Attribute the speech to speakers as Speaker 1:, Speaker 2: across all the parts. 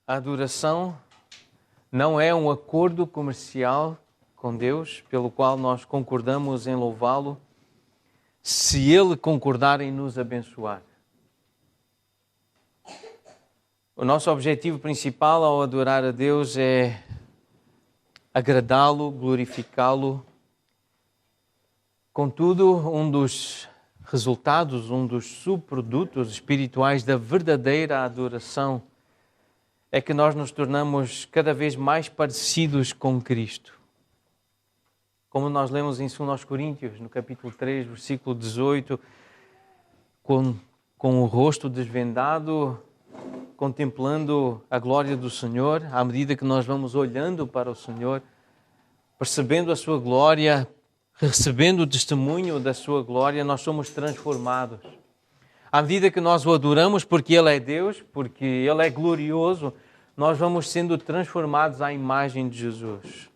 Speaker 1: A adoração não é um acordo comercial com Deus, pelo qual nós concordamos em louvá-lo, se Ele concordar em nos abençoar. O nosso objetivo principal ao adorar a Deus é agradá-lo, glorificá-lo. Contudo, um dos resultados, um dos subprodutos espirituais da verdadeira adoração é que nós nos tornamos cada vez mais parecidos com Cristo. Como nós lemos em 2 Coríntios, no capítulo 3, versículo 18, com o rosto desvendado, contemplando a glória do Senhor, à medida que nós vamos olhando para o Senhor, percebendo a sua glória, recebendo o testemunho da sua glória, nós somos transformados. À medida que nós o adoramos porque Ele é Deus, porque Ele é glorioso, nós vamos sendo transformados à imagem de Jesus.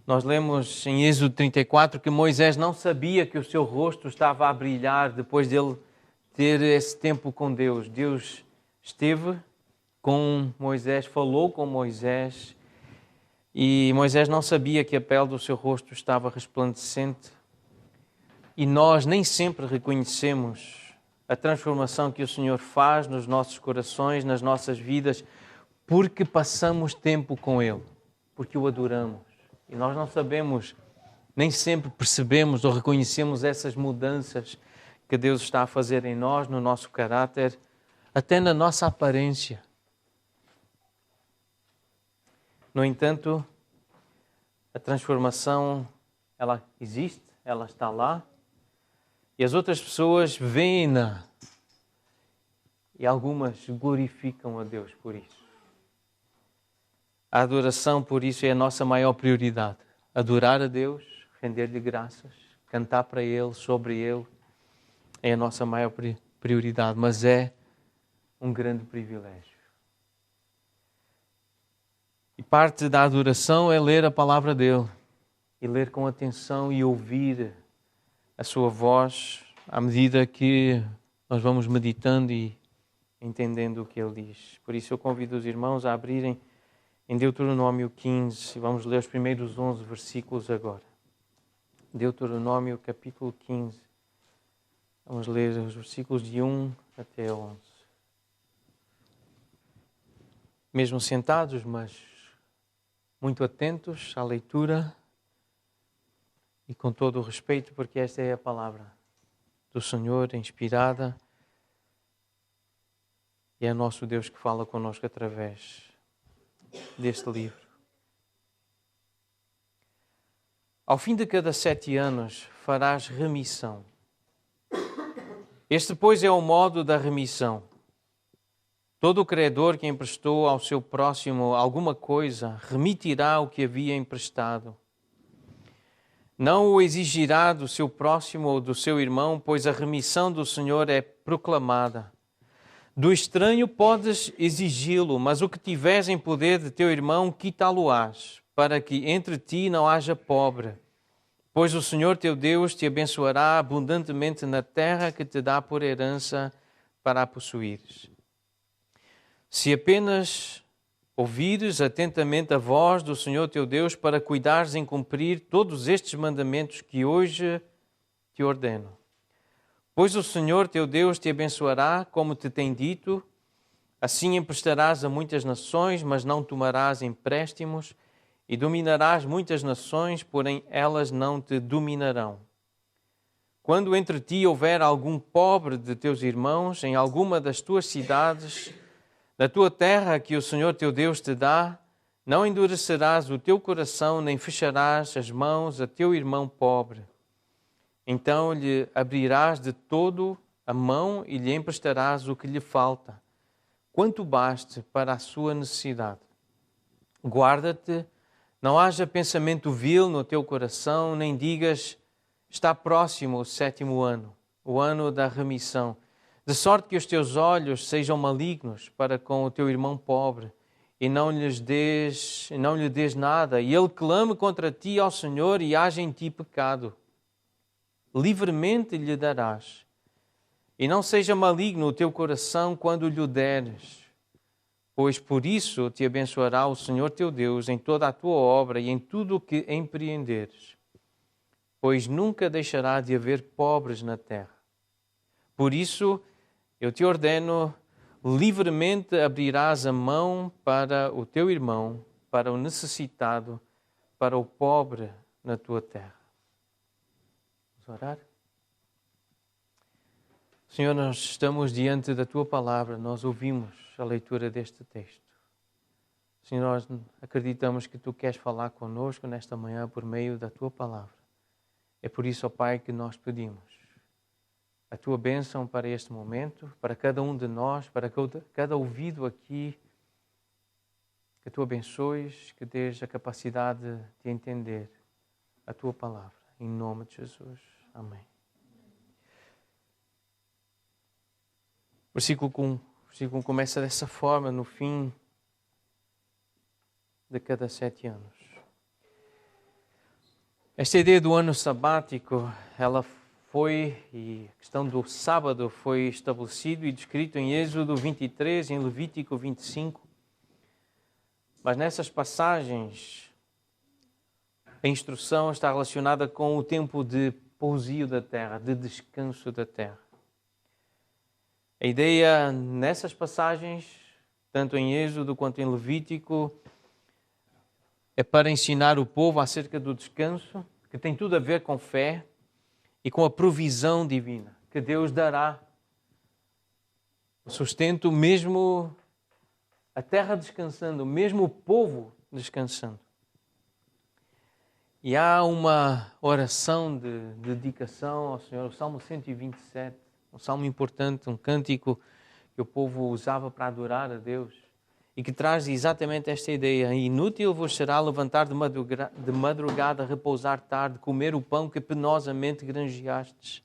Speaker 1: Nós lemos em Êxodo 34 que Moisés não sabia que o seu rosto estava a brilhar depois dele ter esse tempo com Deus. Deus esteve com Moisés, falou com Moisés, e Moisés não sabia que a pele do seu rosto estava resplandecente. E nós nem sempre reconhecemos a transformação que o Senhor faz nos nossos corações, nas nossas vidas, porque passamos tempo com Ele, porque o adoramos. E nós não sabemos, nem sempre percebemos ou reconhecemos essas mudanças que Deus está a fazer em nós, no nosso caráter, até na nossa aparência. No entanto, a transformação, ela existe, ela está lá, e as outras pessoas veem-na, e algumas glorificam a Deus por isso. A adoração, por isso, é a nossa maior prioridade. Adorar a Deus, render-lhe graças, cantar para Ele, sobre Ele, é a nossa maior prioridade, mas é um grande privilégio. E parte da adoração é ler a palavra dele, e ler com atenção e ouvir a sua voz à medida que nós vamos meditando e entendendo o que ele diz. Por isso eu convido os irmãos a abrirem em Deuteronômio 15, e vamos ler os primeiros 11 versículos agora. Deuteronômio capítulo 15. Vamos ler os versículos de 1 até 11. Mesmo sentados, mas muito atentos à leitura e com todo o respeito, porque esta é a palavra do Senhor, inspirada, e é nosso Deus que fala connosco através deste livro. Ao fim de cada 7 anos farás remissão. Este, pois, é o modo da remissão. Todo o credor que emprestou ao seu próximo alguma coisa remitirá o que havia emprestado. Não o exigirá do seu próximo ou do seu irmão, pois a remissão do Senhor é proclamada. Do estranho podes exigi-lo, mas o que tiveres em poder de teu irmão, quitá-lo-ás, para que entre ti não haja pobre. Pois o Senhor teu Deus te abençoará abundantemente na terra que te dá por herança para a possuires. Se apenas ouvires atentamente a voz do Senhor teu Deus para cuidares em cumprir todos estes mandamentos que hoje te ordeno. Pois o Senhor teu Deus te abençoará, como te tem dito, assim emprestarás a muitas nações, mas não tomarás empréstimos, e dominarás muitas nações, porém elas não te dominarão. Quando entre ti houver algum pobre de teus irmãos, em alguma das tuas cidades, na tua terra que o Senhor teu Deus te dá, não endurecerás o teu coração, nem fecharás as mãos a teu irmão pobre. Então lhe abrirás de todo a mão e lhe emprestarás o que lhe falta, quanto baste para a sua necessidade. Guarda-te, não haja pensamento vil no teu coração, nem digas, está próximo o 7º ano, o ano da remissão, de sorte que os teus olhos sejam malignos para com o teu irmão pobre, e não lhe des nada, e ele clame contra ti ao Senhor e haja em ti pecado. Livremente lhe darás, e não seja maligno o teu coração quando lhe deres, pois por isso te abençoará o Senhor teu Deus em toda a tua obra e em tudo o que empreenderes, pois nunca deixará de haver pobres na terra. Por isso, eu te ordeno, livremente abrirás a mão para o teu irmão, para o necessitado, para o pobre na tua terra. Vamos orar? Senhor, nós estamos diante da tua palavra, nós ouvimos a leitura deste texto. Senhor, nós acreditamos que tu queres falar conosco nesta manhã por meio da tua palavra. É por isso, ó Pai, que nós pedimos a tua bênção para este momento, para cada um de nós, para cada ouvido aqui, que tu abençoes, que dês a capacidade de entender a tua palavra. Em nome de Jesus. Amém. O versículo 1 começa dessa forma, no fim de cada 7 anos. Esta ideia do ano sabático, ela foi, e a questão do sábado foi estabelecido e descrito em Êxodo 23, em Levítico 25. Mas nessas passagens, a instrução está relacionada com o tempo de pousio da terra, de descanso da terra. A ideia nessas passagens, tanto em Êxodo quanto em Levítico, é para ensinar o povo acerca do descanso, que tem tudo a ver com fé e com a provisão divina, que Deus dará o sustento, mesmo a terra descansando, mesmo o povo descansando. E há uma oração de dedicação ao Senhor, o Salmo 127, um salmo importante, um cântico que o povo usava para adorar a Deus e que traz exatamente esta ideia. Inútil vos será levantar de madrugada, repousar tarde, comer o pão que penosamente granjeastes,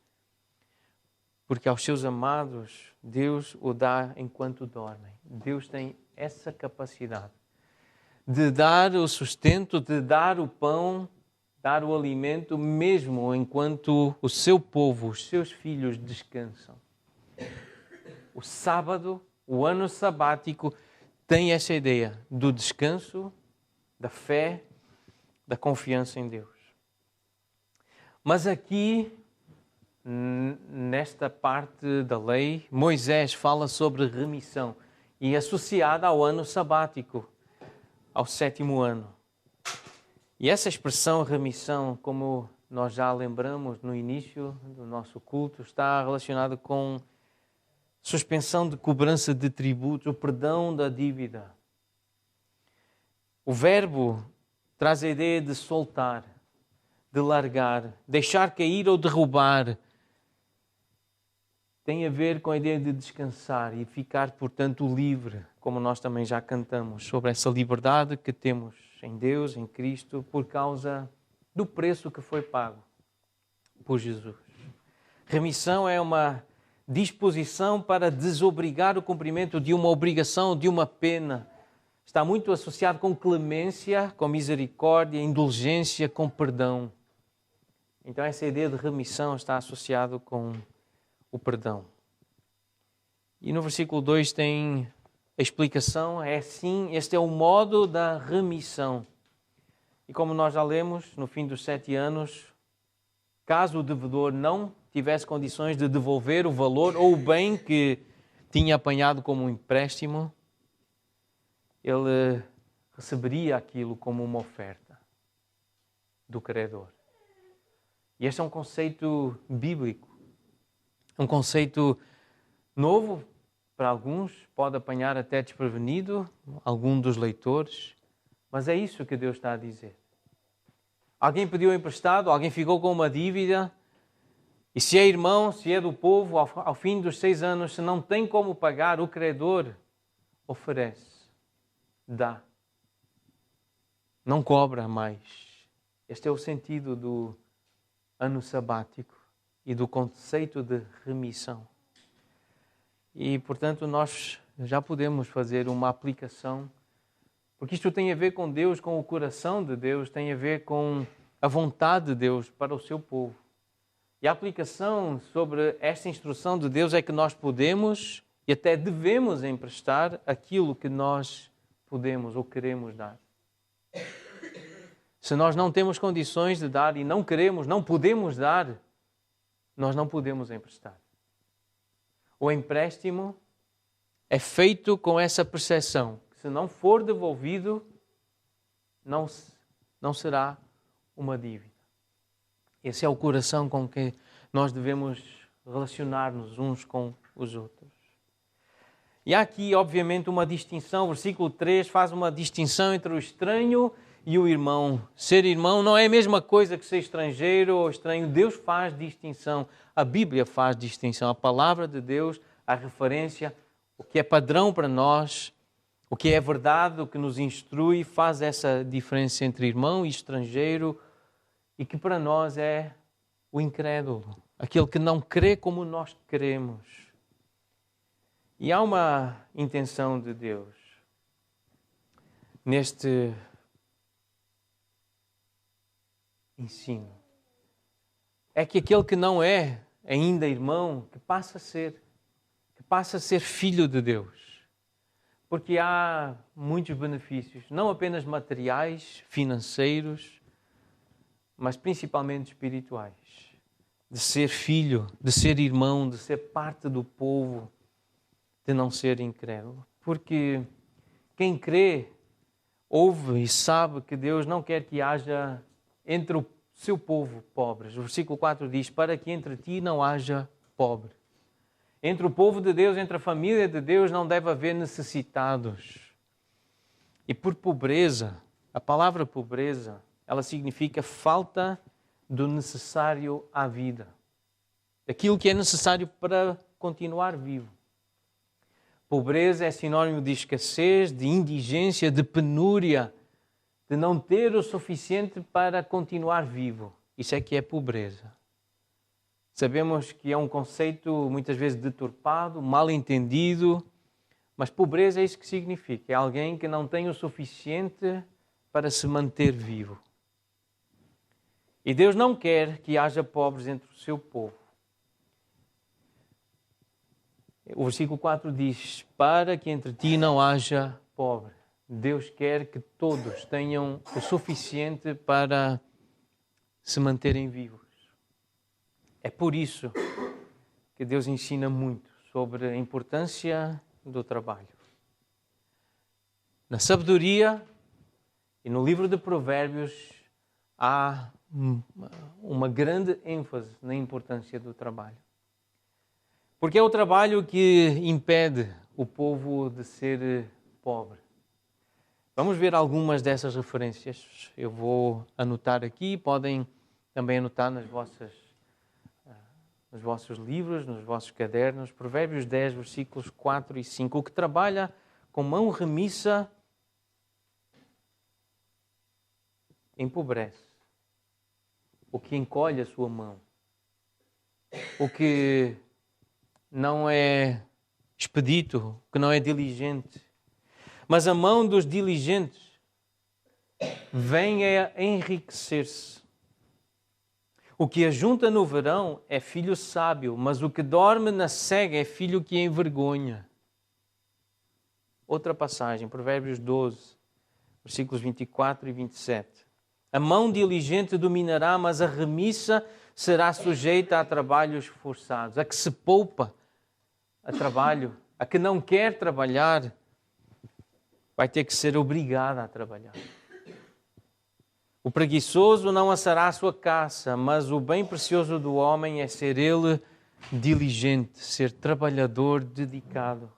Speaker 1: porque aos seus amados Deus o dá enquanto dormem. Deus tem essa capacidade de dar o sustento, de dar o pão, dar o alimento, mesmo enquanto o seu povo, os seus filhos descansam. O sábado, o ano sabático, tem essa ideia do descanso, da fé, da confiança em Deus. Mas aqui, nesta parte da lei, Moisés fala sobre remissão e associada ao ano sabático, ao 7º ano. E essa expressão remissão, como nós já lembramos no início do nosso culto, está relacionada com suspensão de cobrança de tributos, o perdão da dívida. O verbo traz a ideia de soltar, de largar, deixar cair ou derrubar. Tem a ver com a ideia de descansar e ficar, portanto, livre, como nós também já cantamos, sobre essa liberdade que temos em Deus, em Cristo, por causa do preço que foi pago por Jesus. Remissão é uma disposição para desobrigar o cumprimento de uma obrigação, de uma pena. Está muito associado com clemência, com misericórdia, indulgência, com perdão. Então essa ideia de remissão está associada com o perdão. E no versículo 2 tem a explicação, é assim, este é o modo da remissão. E como nós já lemos, no fim dos 7 anos, caso o devedor não tivesse condições de devolver o valor ou o bem que tinha apanhado como um empréstimo, ele receberia aquilo como uma oferta do credor. E este é um conceito bíblico, um conceito novo para alguns, pode apanhar até desprevenido algum dos leitores, mas é isso que Deus está a dizer. Alguém pediu emprestado, alguém ficou com uma dívida, e se é irmão, se é do povo, ao fim dos 6 anos, se não tem como pagar, o credor oferece, dá. Não cobra mais. Este é o sentido do ano sabático e do conceito de remissão. E, portanto, nós já podemos fazer uma aplicação, porque isto tem a ver com Deus, com o coração de Deus, tem a ver com a vontade de Deus para o seu povo. E a aplicação sobre esta instrução de Deus é que nós podemos E até devemos emprestar aquilo que nós podemos ou queremos dar. Se nós não temos condições de dar e não queremos, não podemos dar, nós não podemos emprestar. O empréstimo é feito com essa percepção, que se não for devolvido, não será uma dívida. Esse é o coração com que nós devemos relacionar-nos uns com os outros. E há aqui, obviamente, uma distinção. O versículo 3 faz uma distinção entre o estranho e o irmão. Ser irmão não é a mesma coisa que ser estrangeiro ou estranho. Deus faz distinção. A Bíblia faz distinção. A palavra de Deus, a referência, o que é padrão para nós, o que é verdade, o que nos instrui, faz essa diferença entre irmão e estrangeiro, e que para nós é o incrédulo, aquele que não crê como nós cremos. E há uma intenção de Deus neste ensino. É que aquele que não é ainda irmão, que passa a ser filho de Deus. Porque há muitos benefícios, não apenas materiais, financeiros, mas principalmente espirituais. De ser filho, de ser irmão, de ser parte do povo, de não ser incrédulo. Porque quem crê, ouve e sabe que Deus não quer que haja entre o seu povo pobres. O versículo 4 diz, para que entre ti não haja pobre. Entre o povo de Deus, entre a família de Deus, não deve haver necessitados. E por pobreza, a palavra pobreza, ela significa falta do necessário à vida. Aquilo que é necessário para continuar vivo. Pobreza é sinónimo de escassez, de indigência, de penúria, de não ter o suficiente para continuar vivo. Isso é que é pobreza. Sabemos que é um conceito muitas vezes deturpado, mal entendido, mas pobreza é isso que significa. É alguém que não tem o suficiente para se manter vivo. E Deus não quer que haja pobres entre o seu povo. O versículo 4 diz, para que entre ti não haja pobre. Deus quer que todos tenham o suficiente para se manterem vivos. É por isso que Deus ensina muito sobre a importância do trabalho. Na sabedoria e no livro de Provérbios há uma grande ênfase na importância do trabalho. Porque é o trabalho que impede o povo de ser pobre. Vamos ver algumas dessas referências. Eu vou anotar aqui, podem também anotar nos vossos livros, nos vossos cadernos. Provérbios 10, versículos 4 e 5. O que trabalha com mão remissa empobrece. O que encolhe a sua mão. O que não é expedito, que não é diligente. Mas a mão dos diligentes vem a enriquecer-se. O que ajunta no verão é filho sábio, mas o que dorme na cega é filho que envergonha. Outra passagem, Provérbios 12, versículos 24 e 27. A mão diligente dominará, mas a remissa será sujeita a trabalhos forçados. A que se poupa a trabalho, a que não quer trabalhar, vai ter que ser obrigada a trabalhar. O preguiçoso não assará a sua caça, mas o bem precioso do homem é ser ele diligente, ser trabalhador dedicado.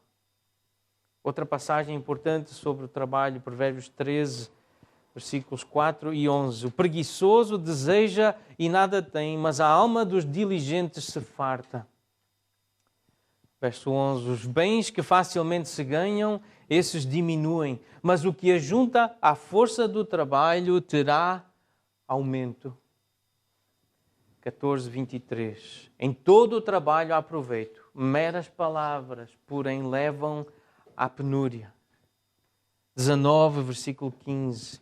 Speaker 1: Outra passagem importante sobre o trabalho, Provérbios 13, versículos 4 e 11. O preguiçoso deseja e nada tem, mas a alma dos diligentes se farta. Verso 11. Os bens que facilmente se ganham, esses diminuem, mas o que ajunta à força do trabalho terá aumento. 14, 23. Em todo o trabalho há proveito. Meras palavras, porém, levam à penúria. 19, versículo 15.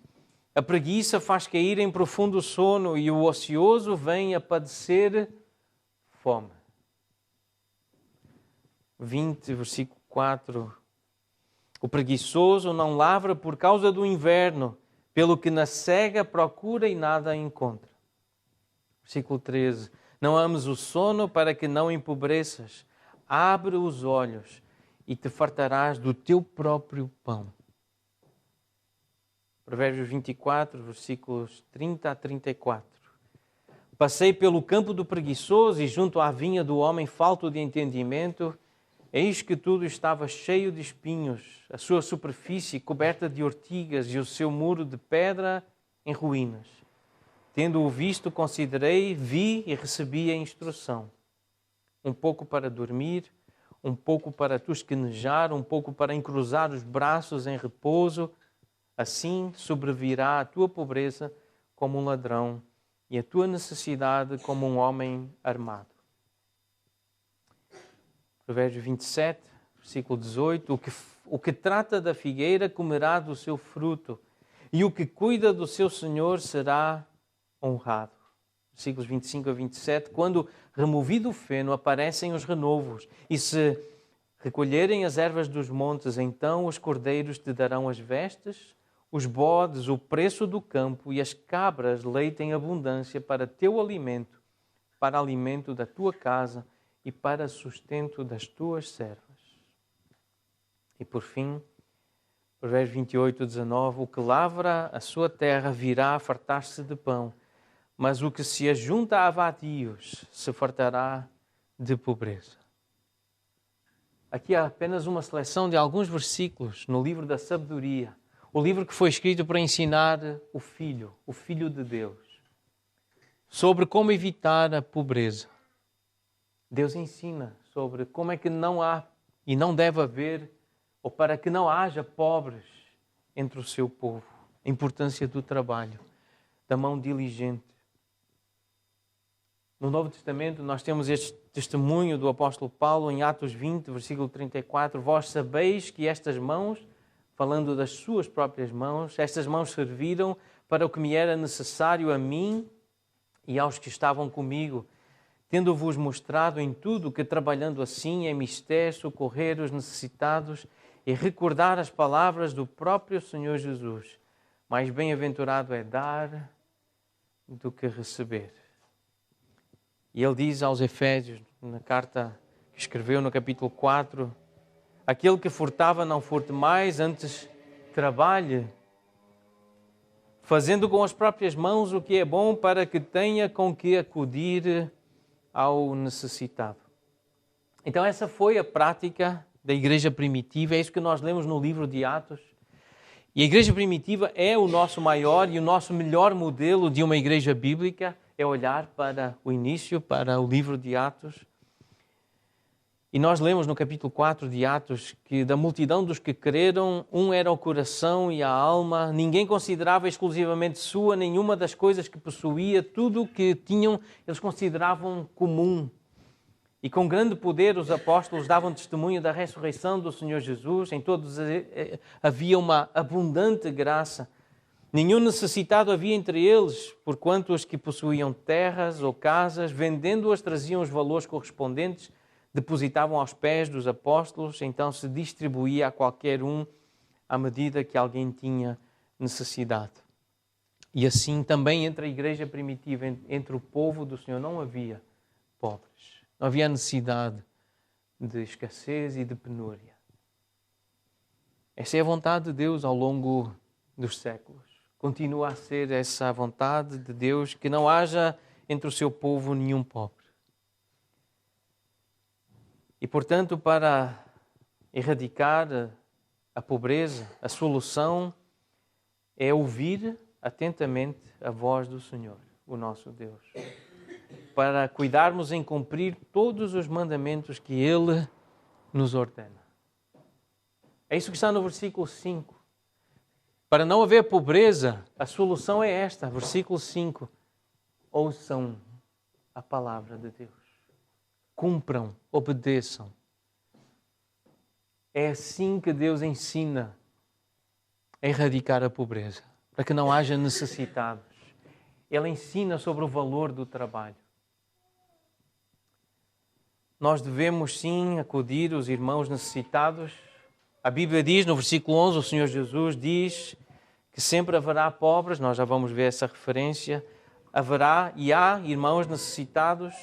Speaker 1: A preguiça faz cair em profundo sono e o ocioso vem a padecer fome. 20, versículo 24. O preguiçoso não lavra por causa do inverno, pelo que na cega procura e nada encontra. Versículo 13. Não ames o sono para que não empobreças. Abre os olhos e te fartarás do teu próprio pão. Provérbios 24, versículos 30 a 34. Passei pelo campo do preguiçoso e junto à vinha do homem falto de entendimento. Eis que tudo estava cheio de espinhos, a sua superfície coberta de ortigas e o seu muro de pedra em ruínas. Tendo-o visto, considerei, vi e recebi a instrução. Um pouco para dormir, um pouco para tosquenejar, um pouco para encruzar os braços em repouso. Assim sobrevirá a tua pobreza como um ladrão e a tua necessidade como um homem armado. Provérbios 27, versículo 18. O que trata da figueira comerá do seu fruto, e o que cuida do seu senhor será honrado. Versículos 25 a 27. Quando removido o feno, aparecem os renovos, e se recolherem as ervas dos montes, então os cordeiros te darão as vestes, os bodes, o preço do campo, e as cabras, leite em abundância para teu alimento, para alimento da tua casa, e para sustento das tuas servas. E por fim, Provérbios 28, 19, o que lavra a sua terra virá a fartar-se de pão, mas o que se ajunta a vadios se fartará de pobreza. Aqui há apenas uma seleção de alguns versículos no livro da sabedoria, o livro que foi escrito para ensinar o Filho de Deus, sobre como evitar a pobreza. Deus ensina sobre como é que não há e não deve haver, ou para que não haja pobres entre o seu povo. A importância do trabalho, da mão diligente. No Novo Testamento nós temos este testemunho do apóstolo Paulo em Atos 20, versículo 34. Vós sabeis que estas mãos, falando das suas próprias mãos, estas mãos serviram para o que me era necessário a mim e aos que estavam comigo, tendo-vos mostrado em tudo que, trabalhando assim, é mister socorrer os necessitados e recordar as palavras do próprio Senhor Jesus. Mais bem-aventurado é dar do que receber. E ele diz aos Efésios, na carta que escreveu no capítulo 4, aquele que furtava não furte mais, antes trabalhe, fazendo com as próprias mãos o que é bom, para que tenha com que acudir ao necessitado. Então essa foi a prática da igreja primitiva, é isso que nós lemos no livro de Atos. E a igreja primitiva é o nosso maior e o nosso melhor modelo de uma igreja bíblica, é olhar para o início, para o livro de Atos. E nós lemos no capítulo 4 de Atos que da multidão dos que creram, um era o coração e a alma, ninguém considerava exclusivamente sua nenhuma das coisas que possuía, tudo o que tinham eles consideravam comum. E com grande poder os apóstolos davam testemunho da ressurreição do Senhor Jesus, em todos havia uma abundante graça. Nenhum necessitado havia entre eles, porquanto os que possuíam terras ou casas, vendendo-as, traziam os valores correspondentes, depositavam aos pés dos apóstolos, então se distribuía a qualquer um à medida que alguém tinha necessidade. E assim também entre a igreja primitiva, entre o povo do Senhor, não havia pobres. Não havia necessidade de escassez e de penúria. Essa é a vontade de Deus ao longo dos séculos. Continua a ser essa a vontade de Deus, que não haja entre o seu povo nenhum pobre. E, portanto, para erradicar a pobreza, a solução é ouvir atentamente a voz do Senhor, o nosso Deus, para cuidarmos em cumprir todos os mandamentos que Ele nos ordena. É isso que está no versículo 5. Para não haver pobreza, a solução é esta, versículo 5. Ouçam a palavra de Deus. Cumpram, obedeçam. É assim que Deus ensina a erradicar a pobreza, para que não haja necessitados. Ele ensina sobre o valor do trabalho. nós devemos sim acudir os irmãos necessitados. A Bíblia diz, no versículo 11, o Senhor Jesus diz que sempre haverá pobres, nós já vamos ver essa referência, haverá e há irmãos necessitados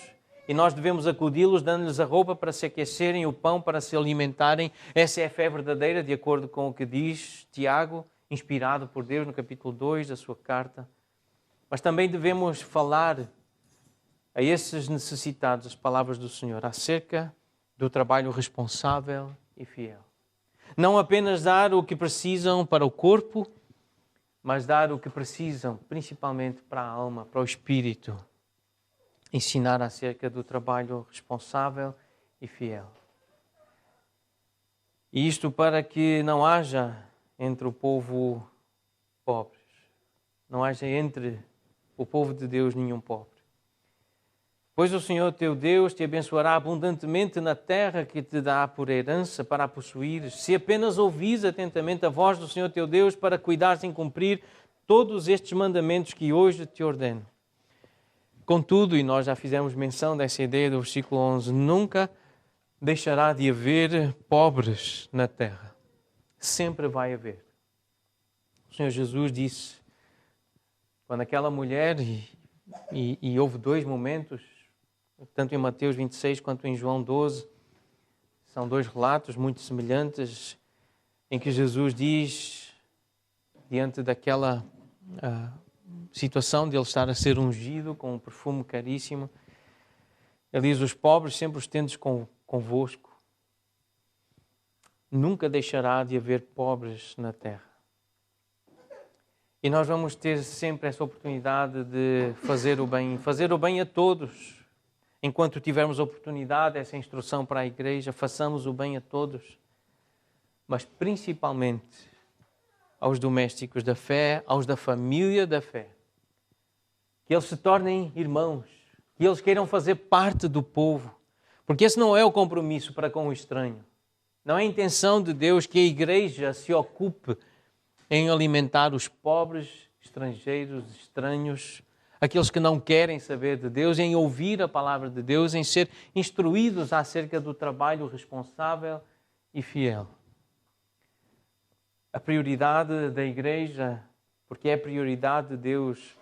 Speaker 1: e nós devemos acudi-los dando-lhes a roupa para se aquecerem, o pão para se alimentarem. Essa é a fé verdadeira, de acordo com o que diz Tiago, inspirado por Deus no capítulo 2 da sua carta. Mas também devemos falar a esses necessitados as palavras do Senhor acerca do trabalho responsável e fiel. Não apenas dar o que precisam para o corpo, mas dar o que precisam principalmente para a alma, para o espírito. Ensinar acerca do trabalho responsável e fiel. E isto para que não haja entre o povo pobres, não haja entre o povo de Deus nenhum pobre. Pois o Senhor teu Deus te abençoará abundantemente na terra que te dá por herança para a possuires, se apenas ouvis atentamente a voz do Senhor teu Deus para cuidares em cumprir todos estes mandamentos que hoje te ordeno. Contudo, e nós já fizemos menção dessa ideia do versículo 11, nunca deixará de haver pobres na terra. Sempre vai haver. O Senhor Jesus disse, quando aquela mulher, e houve dois momentos, tanto em Mateus 26 quanto em João 12, são dois relatos muito semelhantes, em que Jesus diz, diante daquela situação de ele estar a ser ungido com um perfume caríssimo, ele diz, os pobres sempre os tendes convosco. Nunca deixará de haver pobres na terra. E nós vamos ter sempre essa oportunidade de fazer o bem a todos. Enquanto tivermos oportunidade, essa instrução para a igreja, façamos o bem a todos, mas principalmente aos domésticos da fé, aos da família da fé. Que eles se tornem irmãos, que eles queiram fazer parte do povo, porque esse não é o compromisso para com o estranho. Não é a intenção de Deus que a igreja se ocupe em alimentar os pobres, estrangeiros, estranhos, aqueles que não querem saber de Deus, em ouvir a palavra de Deus, em ser instruídos acerca do trabalho responsável e fiel. A prioridade da igreja, porque é a prioridade de Deus,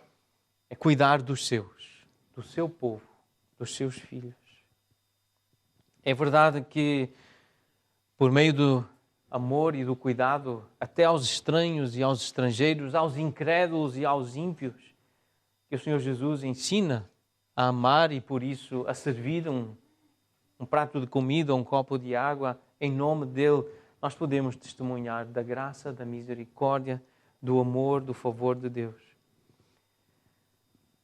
Speaker 1: é cuidar dos seus, do seu povo, dos seus filhos. É verdade que, por meio do amor e do cuidado, até aos estranhos e aos estrangeiros, aos incrédulos e aos ímpios, que o Senhor Jesus ensina a amar e, por isso, a servir um prato de comida, um copo de água, em nome dele, nós podemos testemunhar da graça, da misericórdia, do amor, do favor de Deus.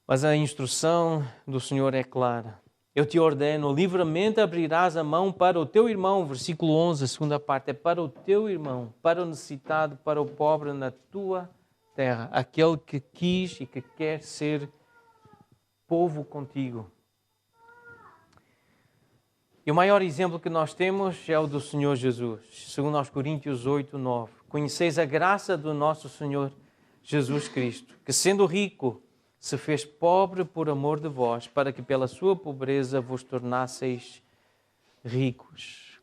Speaker 1: Mas a instrução do Senhor é clara. Eu te ordeno, livremente abrirás a mão para o teu irmão, versículo 11, a segunda parte, é para o teu irmão, para o necessitado, para o pobre na tua terra, aquele que quis e que quer ser povo contigo. E o maior exemplo que nós temos é o do Senhor Jesus, segundo aos Coríntios 8, 9. Conheceis a graça do nosso Senhor Jesus Cristo, que sendo rico, se fez pobre por amor de vós, para que pela sua pobreza vos tornasseis ricos.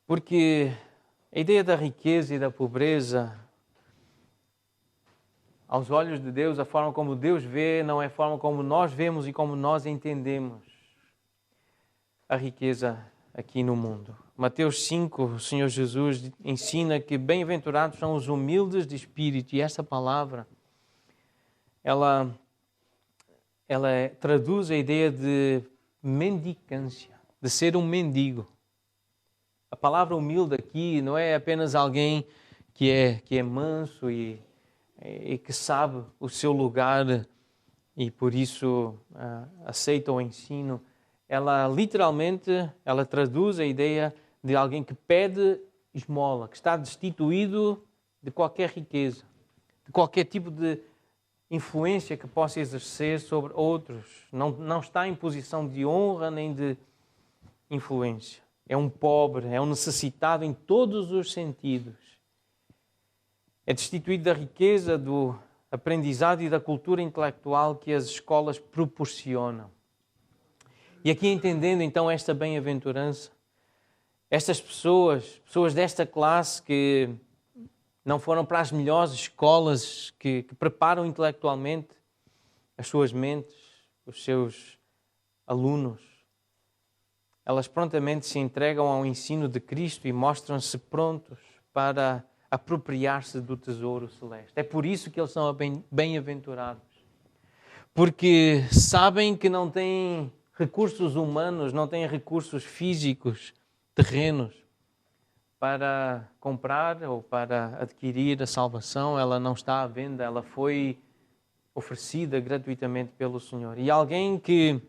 Speaker 1: Porque a ideia da riqueza e da pobreza, aos olhos de Deus, a forma como Deus vê, não é a forma como nós vemos e como nós entendemos a riqueza aqui no mundo. Mateus 5, o Senhor Jesus ensina que bem-aventurados são os humildes de espírito, e essa palavra ela traduz a ideia de mendicância, de ser um mendigo. A palavra humilde aqui não é apenas alguém que é manso e que sabe o seu lugar e por isso aceita o ensino. Ela literalmente traduz a ideia de alguém que pede esmola, que está destituído de qualquer riqueza, de qualquer tipo de influência que possa exercer sobre outros. Não está em posição de honra nem de influência. É um pobre, é um necessitado em todos os sentidos. É destituído da riqueza, do aprendizado e da cultura intelectual que as escolas proporcionam. E aqui entendendo então esta bem-aventurança, estas pessoas desta classe que não foram para as melhores escolas que preparam intelectualmente as suas mentes, os seus alunos, elas prontamente se entregam ao ensino de Cristo e mostram-se prontos para apropriar-se do tesouro celeste. É por isso que eles são bem-aventurados. Porque sabem que não têm recursos humanos, não têm recursos físicos, terrenos, para comprar ou para adquirir a salvação. Ela não está à venda, ela foi oferecida gratuitamente pelo Senhor. E alguém que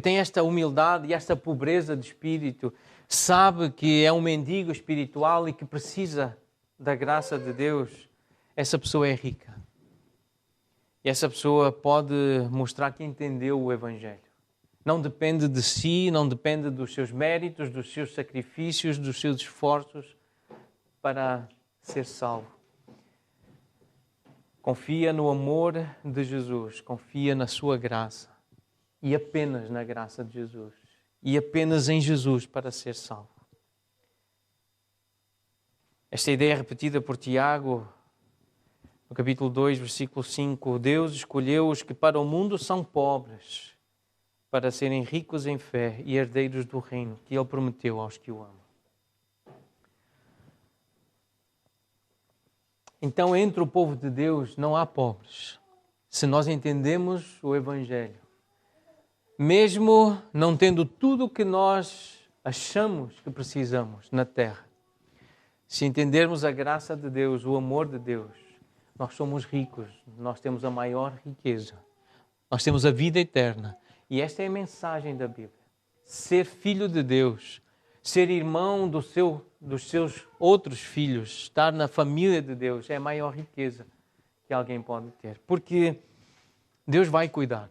Speaker 1: tem esta humildade e esta pobreza de espírito, sabe que é um mendigo espiritual e que precisa da graça de Deus, essa pessoa é rica. E essa pessoa pode mostrar que entendeu o Evangelho. Não depende de si, não depende dos seus méritos, dos seus sacrifícios, dos seus esforços para ser salvo. Confia no amor de Jesus, confia na sua graça e apenas na graça de Jesus e apenas em Jesus para ser salvo. Esta ideia é repetida por Tiago no capítulo 2, versículo 5. Deus escolheu os que para o mundo são pobres para serem ricos em fé e herdeiros do reino que Ele prometeu aos que o amam. Então, entre o povo de Deus não há pobres, se nós entendemos o Evangelho. Mesmo não tendo tudo o que nós achamos que precisamos na terra, se entendermos a graça de Deus, o amor de Deus, nós somos ricos, nós temos a maior riqueza, nós temos a vida eterna. E esta é a mensagem da Bíblia. Ser filho de Deus, ser irmão dos seus outros filhos, estar na família de Deus é a maior riqueza que alguém pode ter. Porque Deus vai cuidar,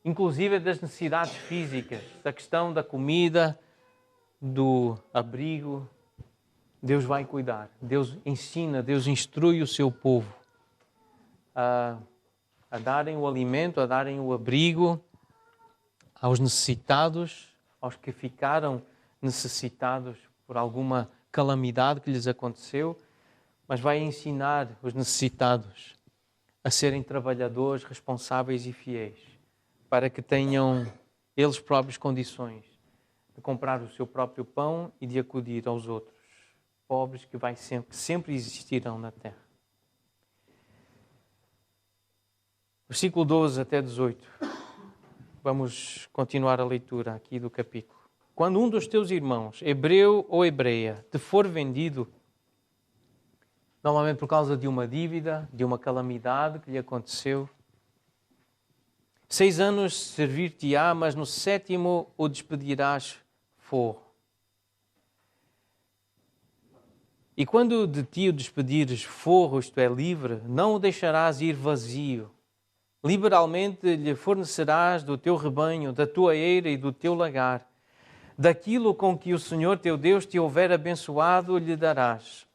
Speaker 1: inclusive das necessidades físicas, da questão da comida, do abrigo. Deus vai cuidar. Deus ensina, Deus instrui o seu povo a darem o alimento, a darem o abrigo aos necessitados, aos que ficaram necessitados por alguma calamidade que lhes aconteceu, mas vai ensinar os necessitados a serem trabalhadores, responsáveis e fiéis, para que tenham eles próprios condições de comprar o seu próprio pão e de acudir aos outros, pobres que sempre existirão na terra. Versículo 12 até 18. Vamos continuar a leitura aqui do capítulo. Quando um dos teus irmãos, hebreu ou hebreia, te for vendido, normalmente por causa de uma dívida, de uma calamidade que lhe aconteceu, 6 anos servir-te-á, mas no 7º o despedirás forro. E quando de ti o despedires forro, isto é, livre, não o deixarás ir vazio. Liberalmente lhe fornecerás do teu rebanho, da tua eira e do teu lagar. Daquilo com que o Senhor teu Deus te houver abençoado, lhe darás.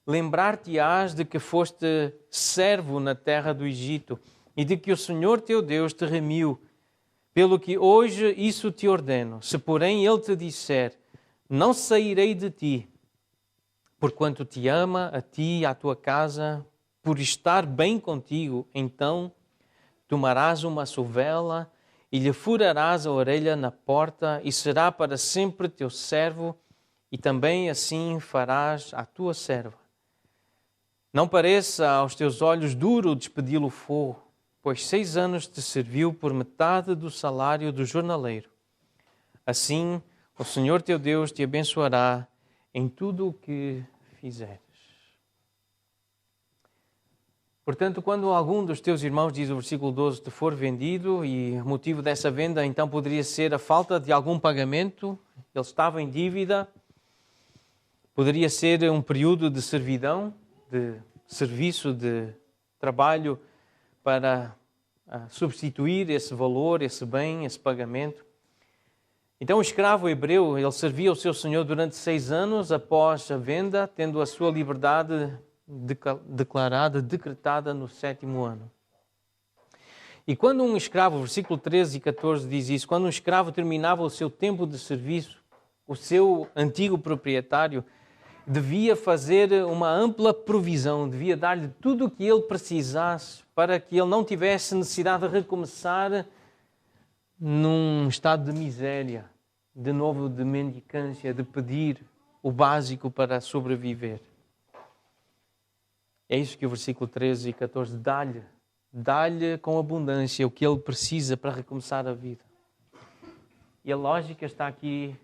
Speaker 1: Lembrar-te-ás de que foste servo na terra do Egito e de que o Senhor teu Deus te remiu. Pelo que hoje isso te ordeno. Se porém ele te disser, não sairei de ti, porquanto te ama a ti e à tua casa, por estar bem contigo, então tomarás uma sovela e lhe furarás a orelha na porta e será para sempre teu servo e também assim farás à tua serva. Não pareça aos teus olhos duro despedi-lo forro, pois 6 anos te serviu por metade do salário do jornaleiro. Assim, o Senhor teu Deus te abençoará em tudo o que fizeres. Portanto, quando algum dos teus irmãos, diz o versículo 12, te for vendido, e o motivo dessa venda então poderia ser a falta de algum pagamento, ele estava em dívida, poderia ser um período de servidão, de serviço, de trabalho para substituir esse valor, esse bem, esse pagamento. Então o escravo hebreu, ele servia o seu senhor durante 6 anos após a venda, tendo a sua liberdade decretada no 7º ano. E quando um escravo, versículo 13 e 14 diz isso, quando um escravo terminava o seu tempo de serviço, o seu antigo proprietário devia fazer uma ampla provisão, devia dar-lhe tudo o que ele precisasse para que ele não tivesse necessidade de recomeçar num estado de miséria, de novo de mendicância, de pedir o básico para sobreviver. É isso que o versículo 13 e 14 dá-lhe com abundância o que ele precisa para recomeçar a vida. E a lógica está aqui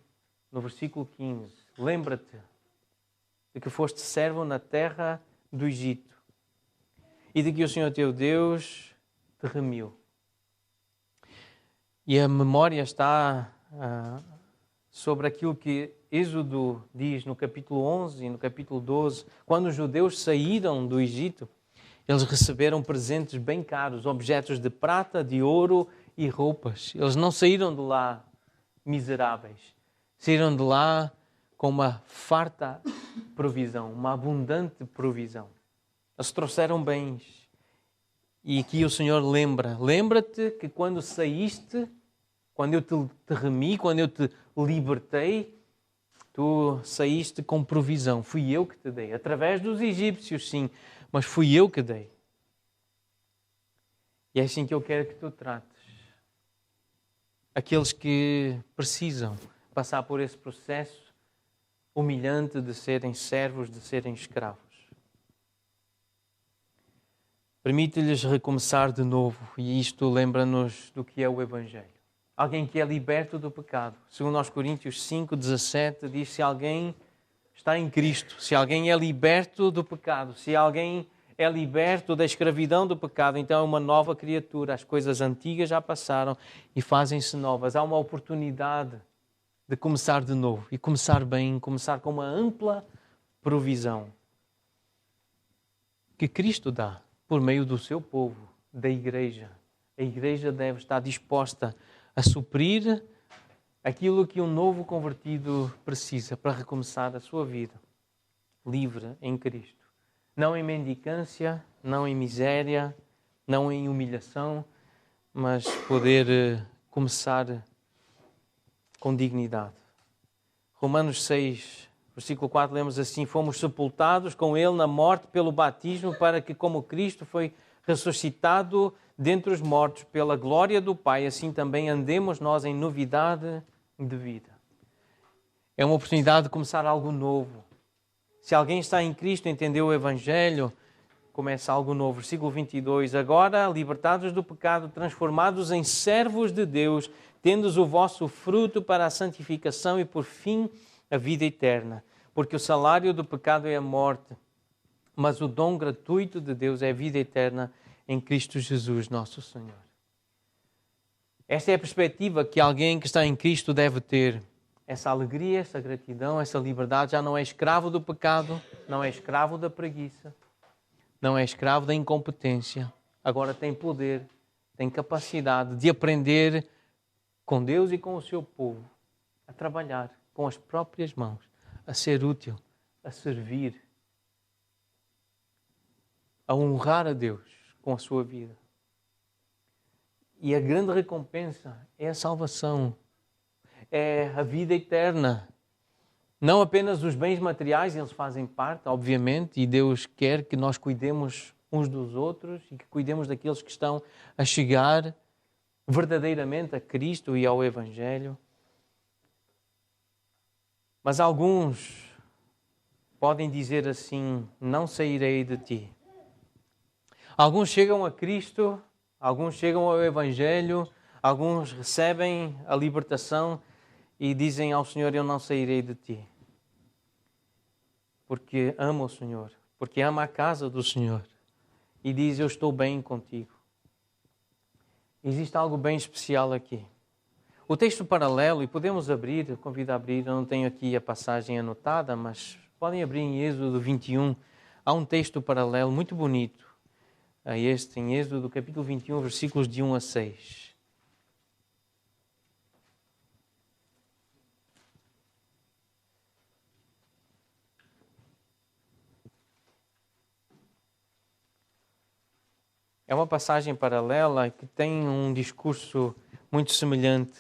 Speaker 1: no versículo 15. Lembra-te de que foste servo na terra do Egito e de que o Senhor teu Deus te remiu. E a memória está sobre aquilo que Êxodo diz no capítulo 11 e no capítulo 12. Quando os judeus saíram do Egito, eles receberam presentes bem caros, objetos de prata, de ouro e roupas. Eles não saíram de lá miseráveis. Saíram de lá com uma farta provisão, uma abundante provisão. Eles trouxeram bens. E aqui o Senhor lembra-te que quando saíste, quando eu te remi, quando eu te libertei, tu saíste com provisão. Fui eu que te dei. Através dos egípcios, sim, mas fui eu que dei. E é assim que eu quero que tu trates aqueles que precisam passar por esse processo humilhante de serem servos, de serem escravos. Permite-lhes recomeçar de novo, e isto lembra-nos do que é o Evangelho. Alguém que é liberto do pecado. Segundo aos Coríntios 5:17 diz: se alguém está em Cristo, se alguém é liberto do pecado, se alguém é liberto da escravidão do pecado, então é uma nova criatura. As coisas antigas já passaram e fazem-se novas. Há uma oportunidade de começar de novo e começar bem, começar com uma ampla provisão que Cristo dá por meio do seu povo, da igreja. A igreja deve estar disposta a suprir aquilo que um novo convertido precisa para recomeçar a sua vida livre em Cristo. Não em mendicância, não em miséria, não em humilhação, mas poder começar com dignidade. Romanos 6, versículo 4, lemos assim: fomos sepultados com Ele na morte pelo batismo, para que, como Cristo foi ressuscitado dentre os mortos pela glória do Pai, assim também andemos nós em novidade de vida. É uma oportunidade de começar algo novo. Se alguém está em Cristo, entendeu o Evangelho, começa algo novo. Versículo 22. Agora, libertados do pecado, transformados em servos de Deus, tendes o vosso fruto para a santificação e, por fim, a vida eterna. Porque o salário do pecado é a morte, mas o dom gratuito de Deus é a vida eterna em Cristo Jesus, nosso Senhor. Esta é a perspectiva que alguém que está em Cristo deve ter. Essa alegria, essa gratidão, essa liberdade. Já não é escravo do pecado, não é escravo da preguiça, não é escravo da incompetência. Agora tem poder, tem capacidade de aprender com Deus e com o seu povo a trabalhar com as próprias mãos, a ser útil, a servir, a honrar a Deus com a sua vida. E a grande recompensa é a salvação, é a vida eterna. Não apenas os bens materiais, eles fazem parte, obviamente, e Deus quer que nós cuidemos uns dos outros e que cuidemos daqueles que estão a chegar verdadeiramente a Cristo e ao Evangelho. Mas alguns podem dizer assim: não sairei de ti. Alguns chegam a Cristo, alguns chegam ao Evangelho, alguns recebem a libertação e dizem ao Senhor: eu não sairei de ti. Porque ama o Senhor, porque ama a casa do Senhor. E diz: eu estou bem contigo. Existe algo bem especial aqui. O texto paralelo, e podemos abrir, convido a abrir, eu não tenho aqui a passagem anotada, mas podem abrir em Êxodo 21. Há um texto paralelo muito bonito a este, em Êxodo capítulo 21, versículos de 1 a 6. é uma passagem paralela que tem um discurso muito semelhante.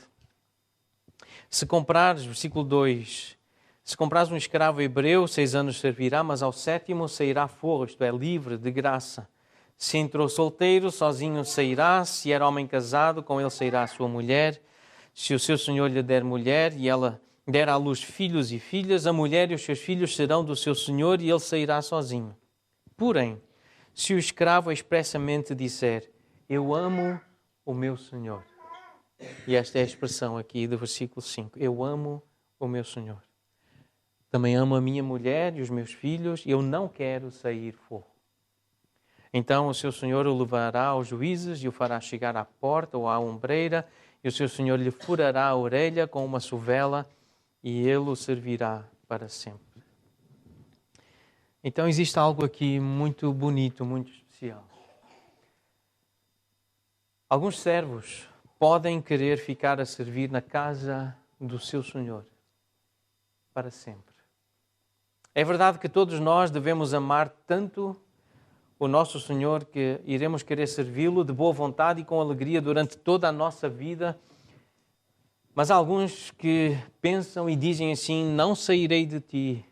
Speaker 1: Se comprares, versículo 2, se comprares um escravo hebreu, 6 anos servirá, mas ao 7º sairá forro, isto é, livre, de graça. Se entrou solteiro, sozinho sairá. Se era homem casado, com ele sairá a sua mulher. Se o seu senhor lhe der mulher e ela der à luz filhos e filhas, a mulher e os seus filhos serão do seu senhor e ele sairá sozinho. Porém, se o escravo expressamente disser, eu amo o meu senhor. E esta é a expressão aqui do versículo 5. Eu amo o meu senhor. Também amo a minha mulher e os meus filhos e eu não quero sair forro. Então o seu senhor o levará aos juízes e o fará chegar à porta ou à ombreira, e o seu senhor lhe furará a orelha com uma sovela e ele o servirá para sempre. Então existe algo aqui muito bonito, muito especial. Alguns servos podem querer ficar a servir na casa do seu senhor para sempre. É verdade que todos nós devemos amar tanto o nosso Senhor que iremos querer servi-lo de boa vontade e com alegria durante toda a nossa vida. Mas há alguns que pensam e dizem assim, não sairei de ti,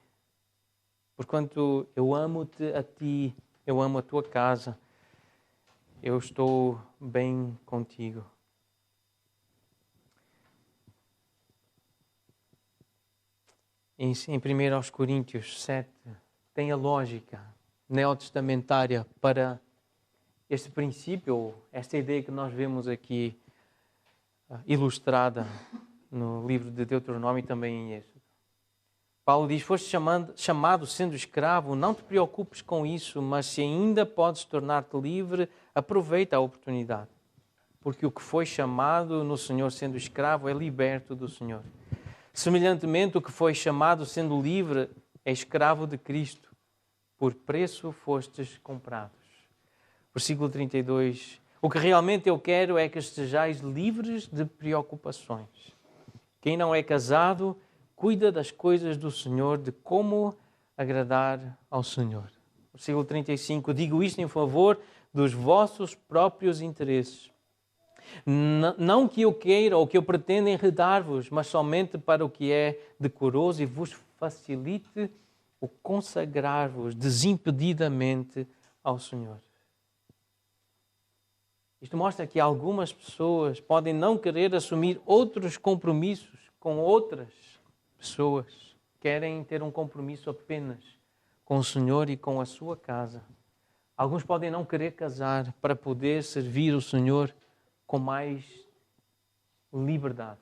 Speaker 1: porquanto eu amo-te a ti, eu amo a tua casa, eu estou bem contigo. Em 1 Coríntios 7, tem a lógica neotestamentária para este princípio, esta ideia que nós vemos aqui ilustrada no livro de Deuteronômio e também em Êxodo. Paulo diz, foste chamado sendo escravo, não te preocupes com isso, mas se ainda podes tornar-te livre, aproveita a oportunidade. Porque o que foi chamado no Senhor sendo escravo é liberto do Senhor. Semelhantemente, o que foi chamado sendo livre é escravo de Cristo. Por preço fostes comprados. Versículo 32. O que realmente eu quero é que estejais livres de preocupações. Quem não é casado, cuida das coisas do Senhor, de como agradar ao Senhor. Versículo 35. Digo isto em favor dos vossos próprios interesses. Não que eu queira ou que eu pretenda enredar-vos, mas somente para o que é decoroso e vos facilite o consagrar-vos desimpedidamente ao Senhor. Isto mostra que algumas pessoas podem não querer assumir outros compromissos com outras pessoas. Querem ter um compromisso apenas com o Senhor e com a sua casa. Alguns podem não querer casar para poder servir o Senhor com mais liberdade,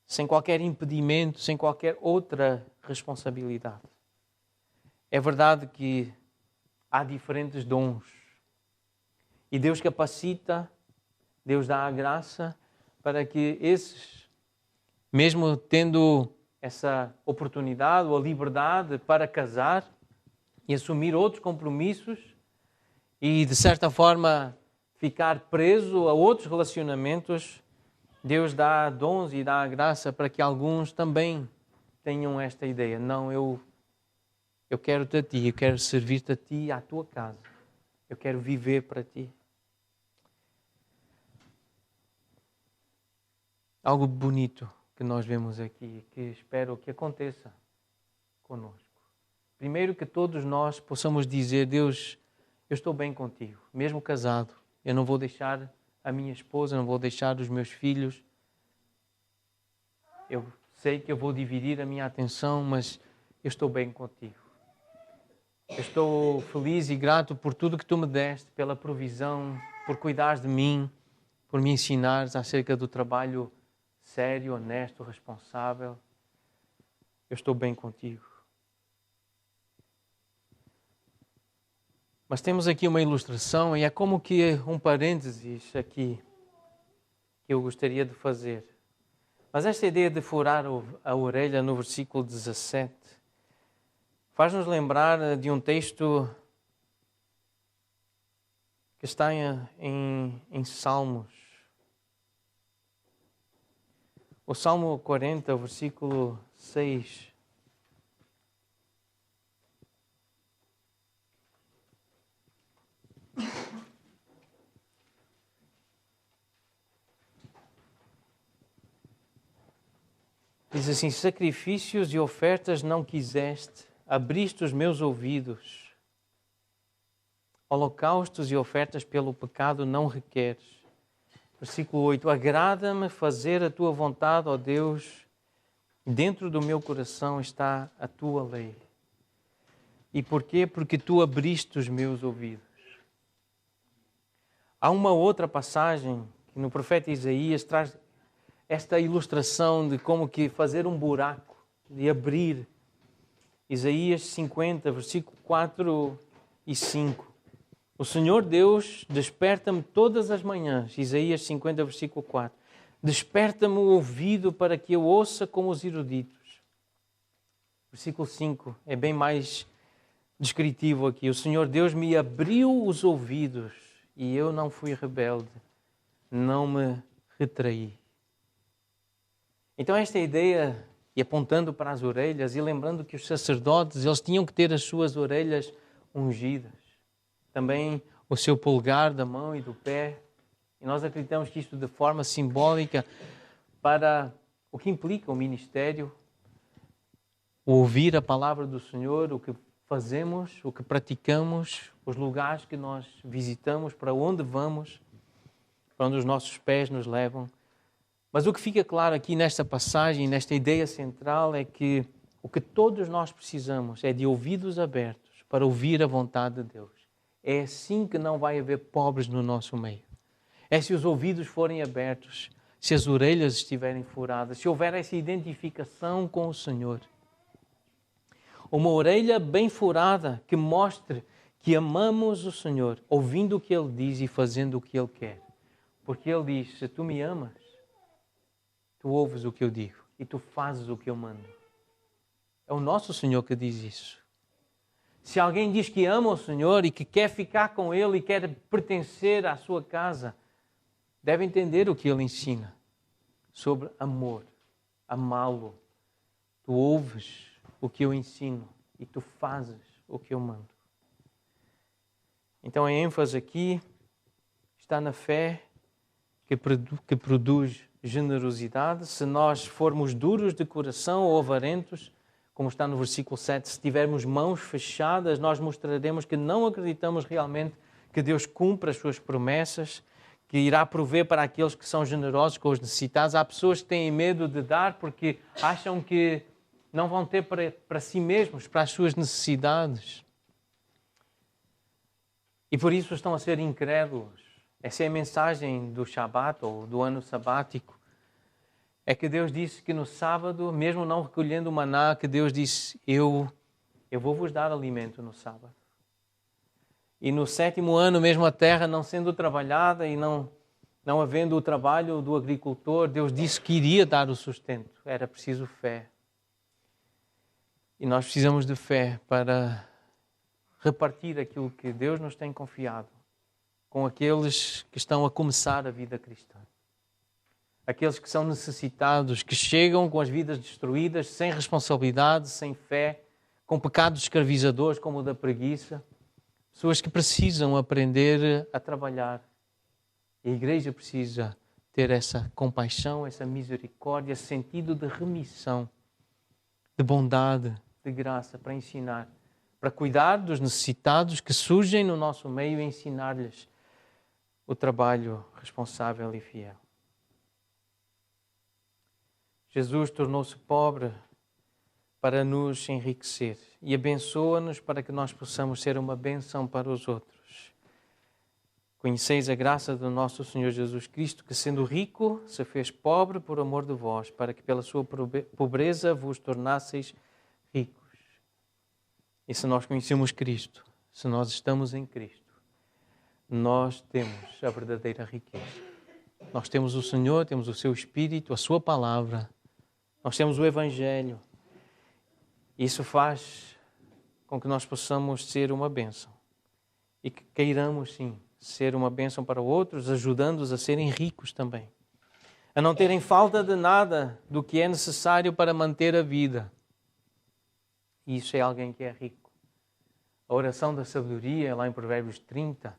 Speaker 1: sem qualquer impedimento, sem qualquer outra responsabilidade. É verdade que há diferentes dons e Deus capacita, Deus dá a graça para que esses, mesmo tendo essa oportunidade ou a liberdade para casar e assumir outros compromissos e de certa forma ficar preso a outros relacionamentos, Deus dá dons e dá a graça para que alguns também tenham esta ideia. Não, eu quero-te a ti, eu quero servir-te a ti e à tua casa. Eu quero viver para ti. Algo bonito que nós vemos aqui, que espero que aconteça conosco. Primeiro, que todos nós possamos dizer, Deus, eu estou bem contigo, mesmo casado. Eu não vou deixar a minha esposa, não vou deixar os meus filhos. Eu sei que eu vou dividir a minha atenção, mas eu estou bem contigo. Eu estou feliz e grato por tudo que tu me deste, pela provisão, por cuidares de mim, por me ensinares acerca do trabalho sério, honesto, responsável. Eu estou bem contigo. Mas temos aqui uma ilustração e é como que um parênteses aqui que eu gostaria de fazer. Mas esta ideia de furar a orelha no versículo 17 faz-nos lembrar de um texto que está em Salmos. O Salmo 40, versículo 6. Diz assim: sacrifícios e ofertas não quiseste, abriste os meus ouvidos. Holocaustos e ofertas pelo pecado não requeres. Versículo 8: agrada-me fazer a tua vontade, ó Deus, dentro do meu coração está a tua lei. E porquê? Porque tu abriste os meus ouvidos. Há uma outra passagem que no profeta Isaías traz esta ilustração de como que fazer um buraco, de abrir. Isaías 50, versículo 4 e 5. O Senhor Deus desperta-me todas as manhãs. Isaías 50, versículo 4. Desperta-me o ouvido para que eu ouça como os eruditos. Versículo 5 é bem mais descritivo aqui. O Senhor Deus me abriu os ouvidos e eu não fui rebelde, não me retraí. Então esta ideia, e apontando para as orelhas e lembrando que os sacerdotes, eles tinham que ter as suas orelhas ungidas. Também o seu polegar da mão e do pé. E nós acreditamos que isto de forma simbólica para o que implica o ministério, o ouvir a palavra do Senhor, o que fazemos, o que praticamos, os lugares que nós visitamos, para onde vamos, para onde os nossos pés nos levam. Mas o que fica claro aqui nesta passagem, nesta ideia central, é que o que todos nós precisamos é de ouvidos abertos para ouvir a vontade de Deus. É assim que não vai haver pobres no nosso meio. É se os ouvidos forem abertos, se as orelhas estiverem furadas, se houver essa identificação com o Senhor. Uma orelha bem furada que mostre que amamos o Senhor, ouvindo o que Ele diz e fazendo o que Ele quer. Porque Ele diz, se tu me amas, tu ouves o que eu digo e tu fazes o que eu mando. É o nosso Senhor que diz isso. Se alguém diz que ama o Senhor e que quer ficar com Ele e quer pertencer à sua casa, deve entender o que Ele ensina sobre amor, amá-lo. Tu ouves o que eu ensino e tu fazes o que eu mando. Então a ênfase aqui está na fé que produz generosidade. Se nós formos duros de coração ou avarentos, como está no versículo 7, se tivermos mãos fechadas, nós mostraremos que não acreditamos realmente que Deus cumpra as suas promessas, que irá prover para aqueles que são generosos com os necessitados. Há pessoas que têm medo de dar porque acham que não vão ter para si mesmos, para as suas necessidades. E por isso estão a ser incrédulos. Essa é a mensagem do Shabat, ou do ano sabático. É que Deus disse que no sábado, mesmo não recolhendo o maná, que Deus disse, eu vou vos dar alimento no sábado. E no 7º ano, mesmo a terra não sendo trabalhada e não havendo o trabalho do agricultor, Deus disse que iria dar o sustento. Era preciso fé. E nós precisamos de fé para repartir aquilo que Deus nos tem confiado com aqueles que estão a começar a vida cristã. Aqueles que são necessitados, que chegam com as vidas destruídas, sem responsabilidade, sem fé, com pecados escravizadores como o da preguiça. Pessoas que precisam aprender a trabalhar. E a igreja precisa ter essa compaixão, essa misericórdia, esse sentido de remissão, de bondade, de graça para ensinar, para cuidar dos necessitados que surgem no nosso meio e ensinar-lhes o trabalho responsável e fiel. Jesus tornou-se pobre para nos enriquecer e abençoa-nos para que nós possamos ser uma bênção para os outros. Conheceis a graça do nosso Senhor Jesus Cristo, que sendo rico, se fez pobre por amor de vós, para que pela sua pobreza vos tornasseis ricos. E se nós conhecemos Cristo, se nós estamos em Cristo, nós temos a verdadeira riqueza. Nós temos o Senhor, temos o seu Espírito, a sua palavra, nós temos o Evangelho. Isso faz com que nós possamos ser uma bênção e que queiramos, sim, ser uma bênção para outros, ajudando-os a serem ricos também, a não terem falta de nada do que é necessário para manter a vida. E isso é alguém que é rico. A oração da sabedoria, lá em Provérbios 30,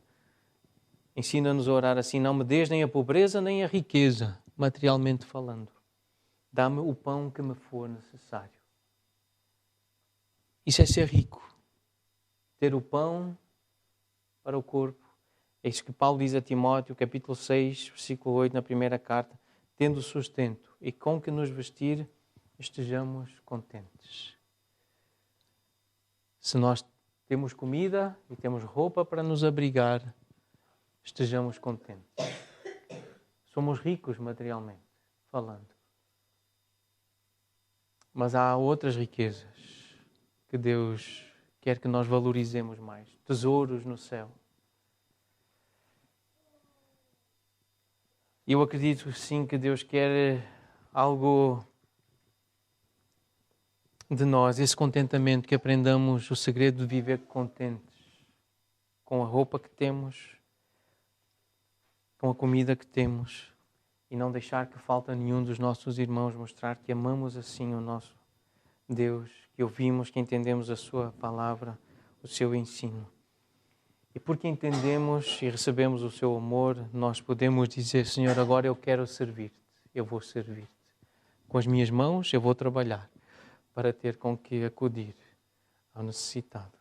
Speaker 1: ensina-nos a orar assim: não me des nem a pobreza nem a riqueza, materialmente falando. Dá-me o pão que me for necessário. Isso é ser rico. Ter o pão para o corpo. É isso que Paulo diz a Timóteo, capítulo 6, versículo 8, na primeira carta. Tendo sustento e com que nos vestir, estejamos contentes. Se nós temos comida e temos roupa para nos abrigar, estejamos contentes. Somos ricos materialmente, falando. Mas há outras riquezas que Deus quer que nós valorizemos mais. Tesouros no céu. Eu acredito sim que Deus quer algo de nós, esse contentamento, que aprendamos o segredo de viver contentes com a roupa que temos, com a comida que temos e não deixar que falta nenhum dos nossos irmãos, mostrar que amamos assim o nosso Deus, que ouvimos, que entendemos a sua palavra, o seu ensino. E porque entendemos e recebemos o seu amor, nós podemos dizer: Senhor, agora eu quero servir-te, eu vou servir-te. Com as minhas mãos eu vou trabalhar para ter com que acudir ao necessitado.